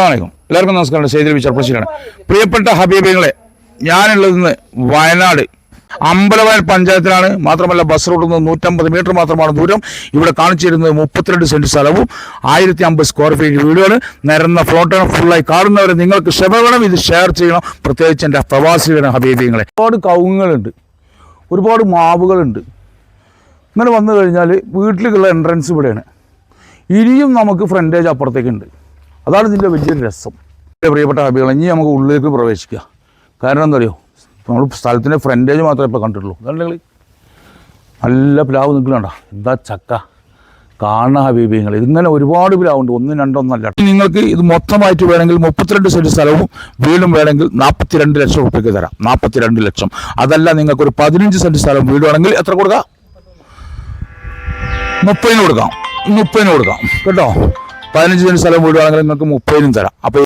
എല്ലാവർക്കും നമസ്കാരം. സൈദലവി ചെറുപ്പശ്ശേരിയാണ്. പ്രിയപ്പെട്ട ഹബീബികളെ, ഞാനുള്ളത് ഇന്ന് വയനാട് അമ്പലവയൽ പഞ്ചായത്തിലാണ്. മാത്രമല്ല ബസ് റൂട്ടിൽ നിന്ന് 150 മീറ്റർ മാത്രമാണ് ദൂരം. ഇവിടെ കാണിച്ചിരുന്നത് 32 സെന്റ് സ്ഥലവും 1050 സ്ക്വയർ ഫീറ്റ് വീടുകൾ, നിരന്ന ഫ്ലോട്ടാണ്. ഫുള്ളായി കാണുന്നവരെ നിങ്ങൾക്ക് ക്ഷമ ഇത് ഷെയർ ചെയ്യണം. പ്രത്യേകിച്ച് എൻ്റെ പ്രവാസികളുടെ ഹബീബികളെ, ഒരുപാട് കവുങ്ങുകളുണ്ട്, ഒരുപാട് മാവുകളുണ്ട്. ഇങ്ങനെ വന്നു കഴിഞ്ഞാൽ വീട്ടിലേക്കുള്ള എൻട്രൻസ് ഇവിടെയാണ്. ഇനിയും നമുക്ക് ഫ്രണ്ടേജ് അപ്പുറത്തേക്കുണ്ട്. അതാണ് ഇതിൻ്റെ വലിയൊരു രസം. പ്രിയപ്പെട്ട ഹബീബികളെ, ഇനി നമുക്ക് ഉള്ളിലേക്ക് പ്രവേശിക്കുക. കാരണം എന്താ അറിയോ, നമ്മൾ സ്ഥലത്തിൻ്റെ ഫ്രണ്ടേജ് മാത്രമേ ഇപ്പോൾ കണ്ടിട്ടുള്ളൂ. കണ്ടെങ്കിൽ നല്ല പ്ലാവ് നിൽക്കുന്നുണ്ടോ, എന്താ ചക്ക കാണുന്ന ഹബീബിങ്ങൾ. ഇതിങ്ങനെ ഒരുപാട് പ്ലാവുണ്ട്, 1, 2 ഒന്നല്ല. നിങ്ങൾക്ക് ഇത് മൊത്തമായിട്ട് വേണമെങ്കിൽ 32 സെൻറ്റ് സ്ഥലവും വീടും വേണമെങ്കിൽ 42 ലക്ഷം റുപ്യക്ക് തരാം. 42 ലക്ഷം. അതല്ല, നിങ്ങൾക്കൊരു 15 സെൻറ്റ് സ്ഥലം വീട് വേണമെങ്കിൽ എത്ര കൊടുക്കാം? 30 കൊടുക്കാം. 30 കൊടുക്കാം കേട്ടോ. 15 സെൻറ്റ് സ്ഥലം വീട് വേണമെങ്കിൽ നിങ്ങൾക്ക് 30 തരാം. അപ്പോൾ